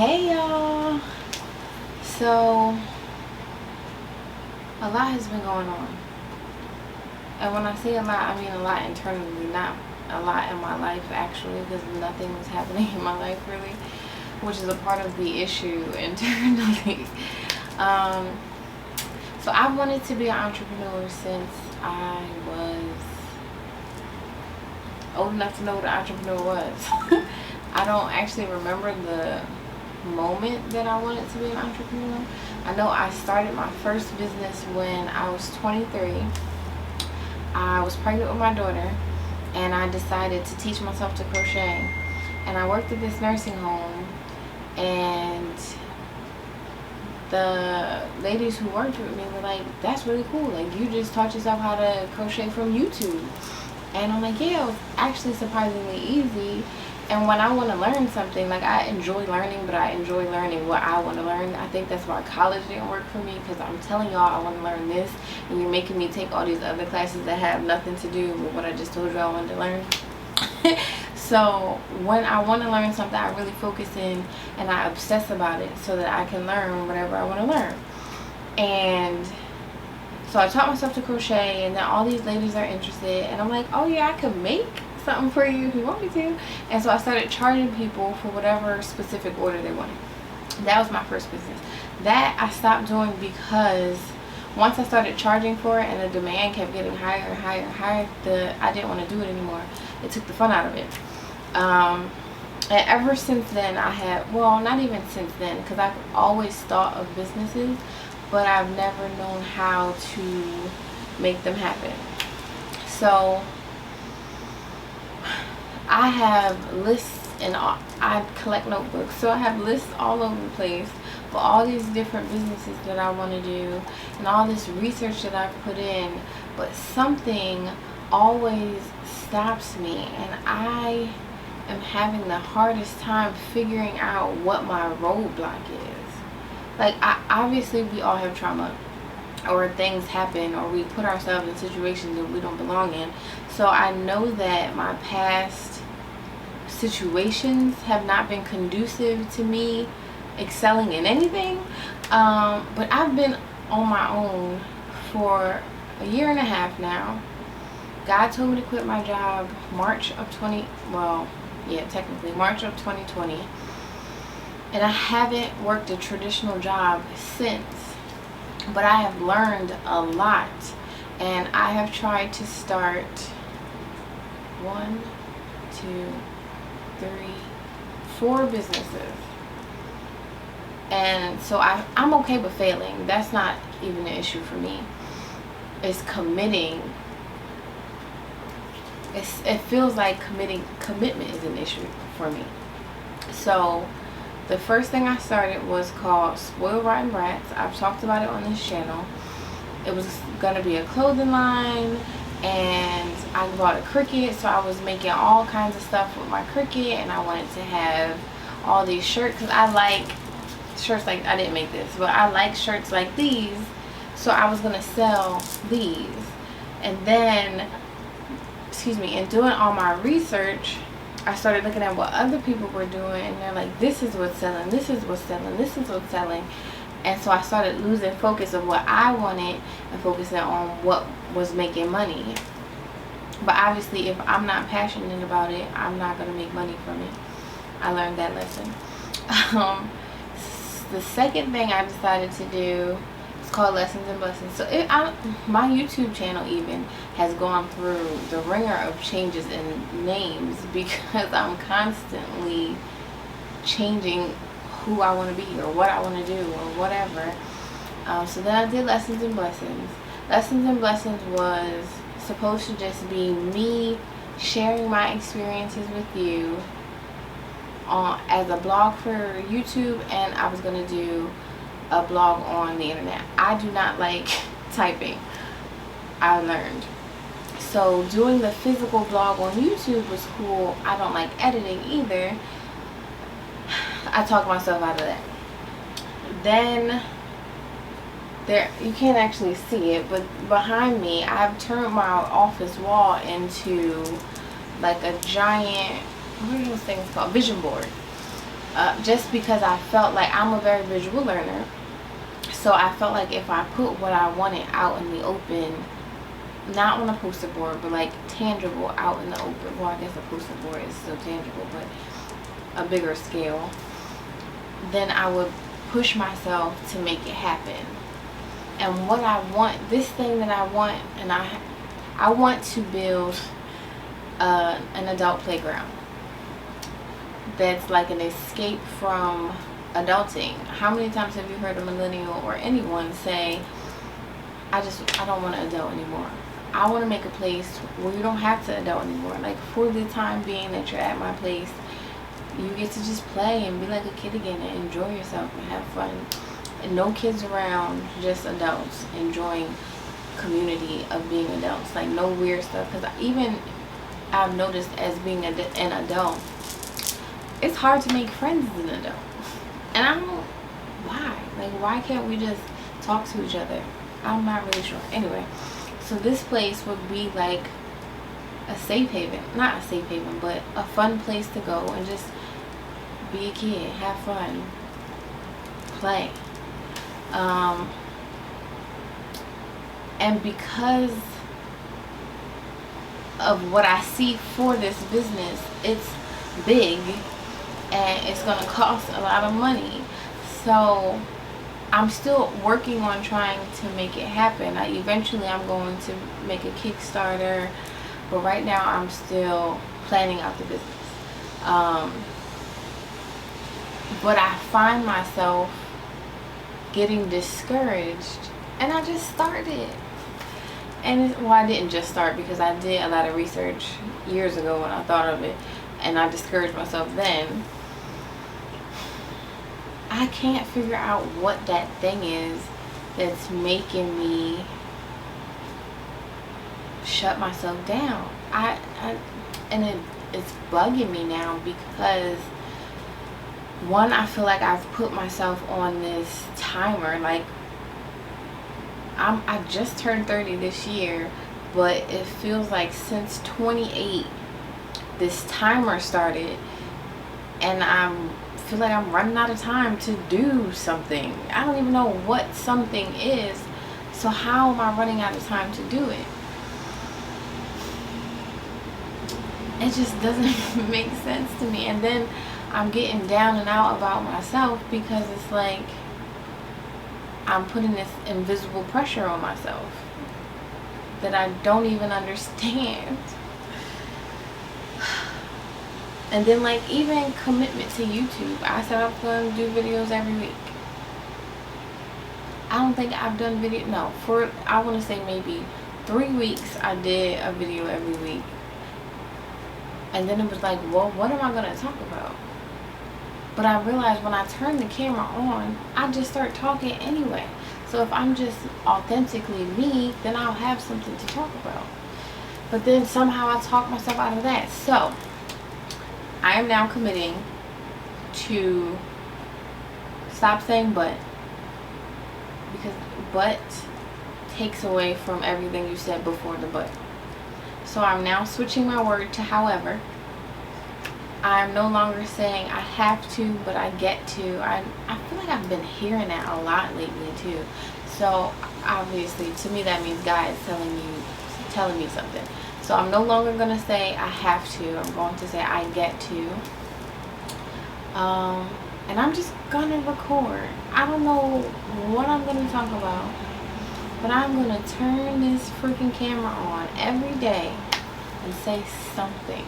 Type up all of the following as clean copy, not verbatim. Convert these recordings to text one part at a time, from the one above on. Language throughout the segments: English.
Hey y'all! So, a lot has been going on. And when I say a lot, I mean a lot internally, not a lot in my life actually, because nothing was happening in my life really, which is a part of the issue internally. um, so I've wanted to be an entrepreneur since I was old enough to know what an entrepreneur was. I don't actually remember the moment that I wanted to be an entrepreneur. I know I started my first business when I was 23. I was pregnant with my daughter and I decided to teach myself to crochet. And I worked at this nursing home, and the ladies who worked with me were like, that's really cool, like you just taught yourself how to crochet from YouTube. And I'm like, yeah, it was actually surprisingly easy. And when I want to learn something, like I enjoy learning, but I enjoy learning what I want to learn. I think that's why college didn't work for me, because I'm telling y'all I want to learn this, and you're making me take all these other classes that have nothing to do with what I just told you I wanted to learn. So when I want to learn something, I really focus in and I obsess about it so that I can learn whatever I want to learn. And so I taught myself to crochet, and then all these ladies are interested, and I'm like, oh yeah, I could make something for you if you want me to. And so I started charging people for whatever specific order they wanted. That was my first business. That I stopped doing because once I started charging for it and the demand kept getting higher and higher and higher, I didn't want to do it anymore. It took the fun out of it. And ever since then I had, well, not even since then, because I've always thought of businesses, but I've never known how to make them happen. So I have lists, and I collect notebooks, so I have lists all over the place for all these different businesses that I want to do and all this research that I've put in, but something always stops me, and I am having the hardest time figuring out what my roadblock is. Like, obviously we all have trauma, or things happen, or we put ourselves in situations that we don't belong in. So I know that my past situations have not been conducive to me excelling in anything. But I've been on my own for a year and a half now. God told me to quit my job March of 2020. And I haven't worked a traditional job since. But I have learned a lot, and I have tried to start 1, 2, 3, 4 businesses. And so I'm okay with failing. That's not even an issue for me. It's committing. It feels like commitment is an issue for me. So the first thing I started was called Spoiled Rotten Brats. I've talked about it on this channel. It was going to be a clothing line, and I bought a Cricut, so I was making all kinds of stuff with my Cricut, and I wanted to have all these shirts, because I like shirts like, I didn't make this, but I like shirts like these, so I was going to sell these. And then, in doing all my research, I started looking at what other people were doing, and they're like, this is what's selling, this is what's selling, this is what's selling. And so I started losing focus of what I wanted and focusing on what was making money. But obviously, if I'm not passionate about it, I'm not going to make money from it. I learned that lesson. The second thing I decided to do is called Lessons and Blessings. So my YouTube channel even has gone through the ringer of changes in names, because I'm constantly changing who I want to be or what I want to do or whatever. So then I did Lessons and Blessings. Lessons and Blessings was supposed to just be me sharing my experiences with you as a blog for YouTube, and I was going to do a blog on the internet. I do not like typing, I learned. So doing the physical blog on YouTube was cool. I don't like editing either. I talked myself out of that. Then you can't actually see it, but behind me I've turned my office wall into like a giant, what are those things called, vision board. just because I felt like I'm a very visual learner. So I felt like if I put what I wanted out in the open, not on a poster board, but like tangible out in the open. Well, I guess a poster board is still tangible, but a bigger scale. Then I would push myself to make it happen. And what I want, this thing that I want, and I want to build an adult playground that's like an escape from adulting. How many times have you heard a millennial or anyone say, I don't want to adult anymore. I want to make a place where you don't have to adult anymore. Like, for the time being that you're at my place, you get to just play and be like a kid again and enjoy yourself and have fun. And no kids around, just adults enjoying community of being adults. Like, no weird stuff. Because even I've noticed as being an adult, it's hard to make friends as an adult. And I don't know why. Like, why can't we just talk to each other? I'm not really sure. Anyway, so this place would be like a safe haven. Not a safe haven, but a fun place to go and just be a kid, have fun, play. And because of what I see for this business, it's big and it's gonna cost a lot of money. So I'm still working on trying to make it happen. Eventually I'm going to make a Kickstarter, but right now I'm still planning out the business. But I find myself getting discouraged, and I just started. And well, I didn't just start, because I did a lot of research years ago when I thought of it, and I discouraged myself then. I can't figure out what that thing is that's making me shut myself down. It's bugging me now, because one, I feel like I've put myself on this timer. Like, I just turned 30 this year, but it feels like since 28 this timer started, and I feel like I'm running out of time to do something. I don't even know what something is, so how am I running out of time to do it? It just doesn't make sense to me. And then I'm getting down and out about myself, because it's like I'm putting this invisible pressure on myself that I don't even understand. And then, like, even commitment to YouTube. I said I'm going to do videos every week. I don't think I've done video. No, I want to say maybe 3 weeks I did a video every week. And then it was like, well, what am I going to talk about? But I realized when I turn the camera on, I just start talking anyway. So if I'm just authentically me, then I'll have something to talk about. But then somehow I talk myself out of that. So I am now committing to stop saying but, because but takes away from everything you said before the but. So I'm now switching my word to however. I'm no longer saying I have to, but I get to. I feel like I've been hearing that a lot lately too. So obviously, to me, that means God is telling me something. So I'm no longer going to say I have to. I'm going to say I get to. And I'm just going to record. I don't know what I'm going to talk about, but I'm going to turn this freaking camera on every day and say something.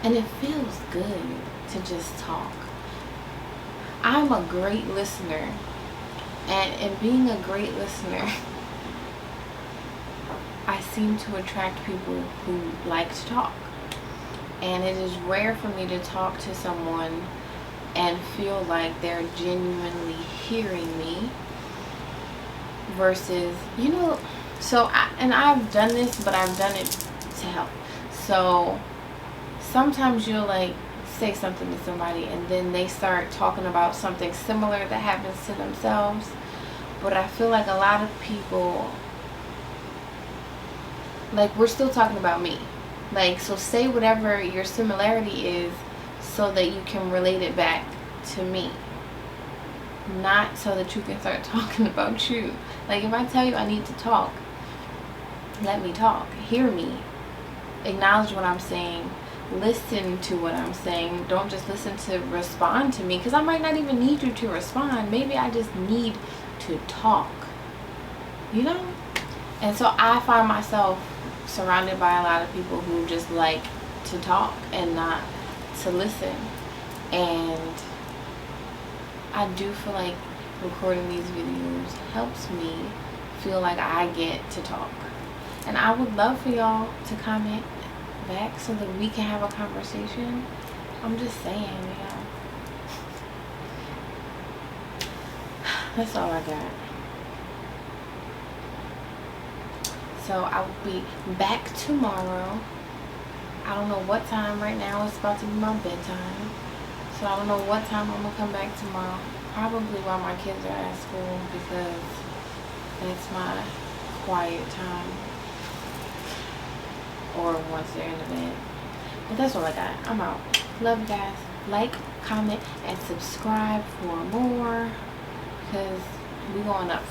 And it feels good to just talk. I'm a great listener. And in being a great listener, I seem to attract people who like to talk. And it is rare for me to talk to someone and feel like they're genuinely hearing me versus, and I've done this, but I've done it to help. So sometimes you'll like say something to somebody and then they start talking about something similar that happens to themselves. But I feel like a lot of people, like, we're still talking about me. Like, so say whatever your similarity is so that you can relate it back to me. Not so that you can start talking about you. Like, if I tell you I need to talk, let me talk. Hear me. Acknowledge what I'm saying. Listen to what I'm saying. Don't just listen to respond to me, because I might not even need you to respond. Maybe I just need to talk. You know? And so I find myself surrounded by a lot of people who just like to talk and not to listen. And I do feel like recording these videos helps me feel like I get to talk. And I would love for y'all to comment back so that we can have a conversation. I'm just saying, you know. That's all I got. So I will be back tomorrow. I don't know what time right now. It's about to be my bedtime. So I don't know what time I'm going to come back tomorrow. Probably while my kids are at school, because that's my quiet time. Or once they're in the bed. But that's all I got. I'm out. Love you guys. Like, comment, and subscribe for more. Because we going up.